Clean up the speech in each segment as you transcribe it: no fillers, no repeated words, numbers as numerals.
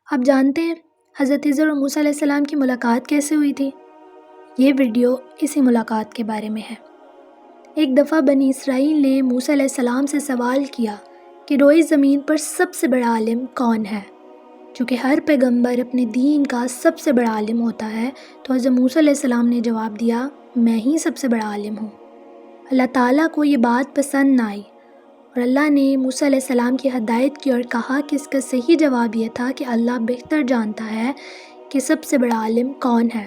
آپ جانتے ہیں حضرت خضر اور موسیٰ علیہ السلام کی ملاقات کیسے ہوئی تھی؟ یہ ویڈیو اسی ملاقات کے بارے میں ہے۔ ایک دفعہ بنی اسرائیل نے موسیٰ علیہ السلام سے سوال کیا کہ روئے زمین پر سب سے بڑا عالم کون ہے؟ چونکہ ہر پیغمبر اپنے دین کا سب سے بڑا عالم ہوتا ہے، تو حضرت موسیٰ علیہ السلام نے جواب دیا، میں ہی سب سے بڑا عالم ہوں۔ اللہ تعالیٰ کو یہ بات پسند نہ آئی اور اللہ نے موسیٰ علیہ السلام کی ہدایت کی اور کہا کہ اس کا صحیح جواب یہ تھا کہ اللہ بہتر جانتا ہے کہ سب سے بڑا عالم کون ہے۔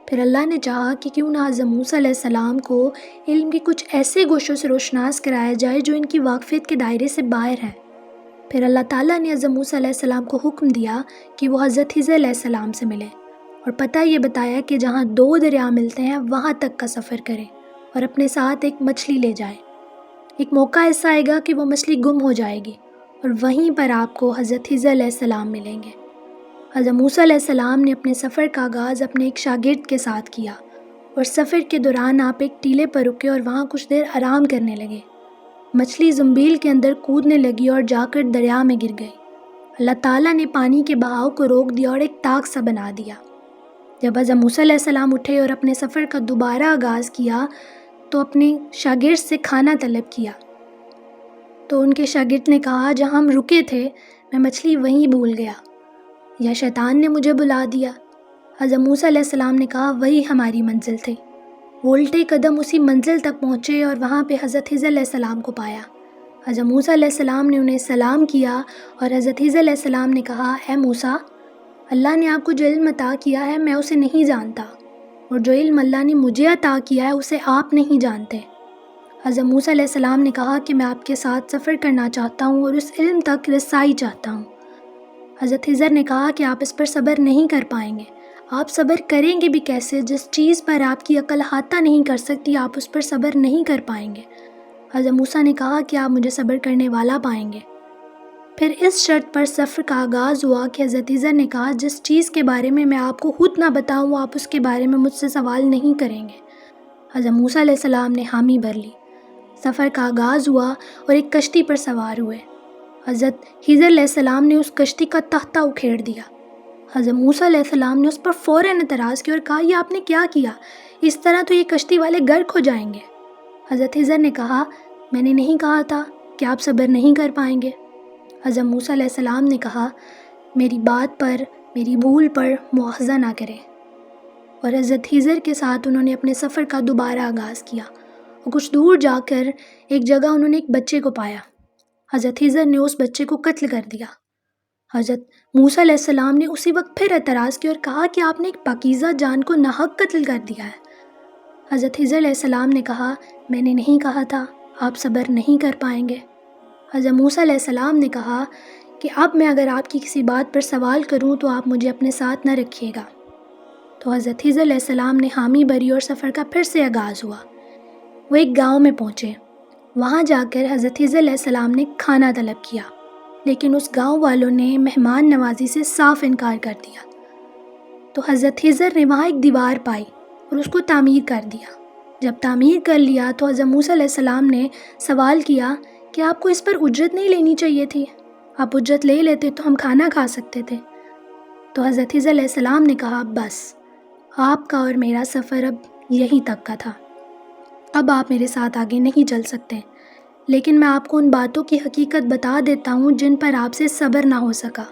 پھر اللہ نے چاہا کہ کیوں نہ حضرت موسیٰ علیہ السلام کو علم کی کچھ ایسے گوشوں سے روشناس کرایا جائے جو ان کی واقفیت کے دائرے سے باہر ہیں۔ پھر اللہ تعالیٰ نے حضرت موسیٰ علیہ السلام کو حکم دیا کہ وہ حضرت خضر علیہ السلام سے ملیں اور پتہ یہ بتایا کہ جہاں 2 دریا ملتے ہیں وہاں تک کا سفر کریں اور اپنے ساتھ ایک مچھلی لے جائیں۔ ایک موقع ایسا آئے گا کہ وہ مچھلی گم ہو جائے گی اور وہیں پر آپ کو حضرت خضر علیہ السلام ملیں گے۔ حضرت موسیٰ علیہ السلام نے اپنے سفر کا آغاز اپنے ایک شاگرد کے ساتھ کیا اور سفر کے دوران آپ ایک ٹیلے پر رکے اور وہاں کچھ دیر آرام کرنے لگے۔ مچھلی زنبیل کے اندر کودنے لگی اور جا کر دریا میں گر گئی۔ اللہ تعالیٰ نے پانی کے بہاؤ کو روک دیا اور ایک طاق سا بنا دیا۔ جب حضرت موسیٰ علیہ السلام اٹھے اور اپنے سفر کا دوبارہ آغاز کیا تو اپنے شاگرد سے کھانا طلب کیا، تو ان کے شاگرد نے کہا، جہاں ہم رکے تھے میں مچھلی وہیں بھول گیا، یا شیطان نے مجھے بلا دیا؟ حضرت موسیٰ علیہ السلام نے کہا، وہی ہماری منزل تھی۔ وہ الٹے قدم اسی منزل تک پہنچے اور وہاں پہ حضرت خضر علیہ السلام کو پایا۔ حضرت موسیٰ علیہ السلام نے انہیں سلام کیا اور حضرت خضر علیہ السلام نے کہا، اے موسیٰ، اللہ نے آپ کو جو علم عطا کیا ہے میں اسے نہیں جانتا، اور جو علم اللہ نے مجھے عطا کیا ہے اسے آپ نہیں جانتے۔ حضرت موسیٰ علیہ السلام نے کہا کہ میں آپ کے ساتھ سفر کرنا چاہتا ہوں اور اس علم تک رسائی چاہتا ہوں۔ حضرت خضر نے کہا کہ آپ اس پر صبر نہیں کر پائیں گے۔ آپ صبر کریں گے بھی کیسے؟ جس چیز پر آپ کی عقل احاطہ نہیں کر سکتی آپ اس پر صبر نہیں کر پائیں گے۔ حضرت موسیٰ نے کہا کہ آپ مجھے صبر کرنے والا پائیں گے۔ پھر اس شرط پر سفر کا آغاز ہوا کہ حضرت خضر نے کہا، جس چیز کے بارے میں آپ کو خود نہ بتاؤں آپ اس کے بارے میں مجھ سے سوال نہیں کریں گے۔ حضرت موسیٰ علیہ السلام نے حامی بھر لی۔ سفر کا آغاز ہوا اور ایک کشتی پر سوار ہوئے۔ حضرت خضر علیہ السلام نے اس کشتی کا تختہ اکھیڑ دیا۔ حضرت موسیٰ علیہ السلام نے اس پر فوراً اعتراض کیا اور کہا، یہ آپ نے کیا کیا؟ اس طرح تو یہ کشتی والے غرق ہو جائیں گے۔ حضرت خضر نے کہا، میں نے نہیں کہا تھا کہ آپ صبر نہیں کر پائیں گے؟ حضرت موسیٰ علیہ السلام نے کہا، میری بات پر، میری بھول پر مواخذہ نہ کریں۔ اور حضرت خضر کے ساتھ انہوں نے اپنے سفر کا دوبارہ آغاز کیا اور کچھ دور جا کر ایک جگہ انہوں نے ایک بچے کو پایا۔ حضرت خضر نے اس بچے کو قتل کر دیا۔ حضرت موسیٰ علیہ السلام نے اسی وقت پھر اعتراض کیا اور کہا کہ آپ نے ایک پاکیزہ جان کو ناحق قتل کر دیا ہے۔ حضرت خضر علیہ السلام نے کہا، میں نے نہیں کہا تھا آپ صبر نہیں کر پائیں گے۔ حضرت موسیٰ علیہ السلام نے کہا کہ اب میں اگر آپ کی کسی بات پر سوال کروں تو آپ مجھے اپنے ساتھ نہ رکھیے گا۔ تو حضرت خضر علیہ السلام نے حامی بھری اور سفر کا پھر سے آغاز ہوا۔ وہ ایک گاؤں میں پہنچے۔ وہاں جا کر حضرت خضر علیہ السلام نے کھانا طلب کیا، لیکن اس گاؤں والوں نے مہمان نوازی سے صاف انکار کر دیا۔ تو حضرت خضر نے وہاں ایک دیوار پائی اور اس کو تعمیر کر دیا۔ جب تعمیر کر لیا تو حضرت موسیٰ علیہ السلام نے سوال کیا کہ آپ کو اس پر اجرت نہیں لینی چاہیے تھی؟ آپ اجرت لے لیتے تو ہم کھانا کھا سکتے تھے۔ تو حضرت خضر علیہ السلام نے کہا، بس آپ کا اور میرا سفر اب یہیں تک کا تھا، اب آپ میرے ساتھ آگے نہیں چل سکتے، لیکن میں آپ کو ان باتوں کی حقیقت بتا دیتا ہوں جن پر آپ سے صبر نہ ہو سکا۔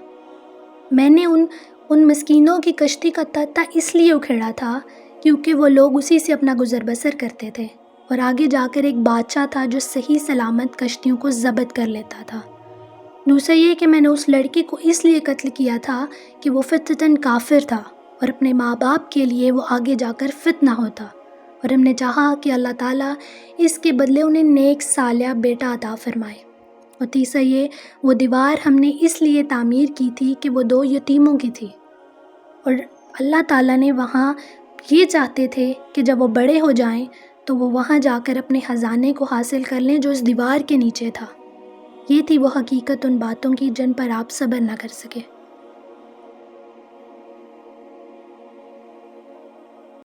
میں نے ان مسکینوں کی کشتی کا تختہ اس لیے اکھیڑا تھا کیونکہ وہ لوگ اسی سے اپنا گزر بسر کرتے تھے، اور آگے جا کر ایک بادشاہ تھا جو صحیح سلامت کشتیوں کو ضبط کر لیتا تھا۔ دوسرا یہ کہ میں نے اس لڑکی کو اس لیے قتل کیا تھا کہ وہ فطرتاً کافر تھا اور اپنے ماں باپ کے لیے وہ آگے جا کر فتنہ ہوتا، اور ہم نے چاہا کہ اللہ تعالیٰ اس کے بدلے انہیں نیک صالح بیٹا عطا فرمائے۔ اور تیسرا یہ، وہ دیوار ہم نے اس لیے تعمیر کی تھی کہ وہ 2 یتیموں کی تھی، اور اللہ تعالیٰ نے وہاں یہ چاہتے تھے کہ جب وہ بڑے ہو جائیں تو وہ وہاں جا کر اپنے خزانے کو حاصل کر لیں جو اس دیوار کے نیچے تھا۔ یہ تھی وہ حقیقت ان باتوں کی جن پر آپ صبر نہ کر سکے۔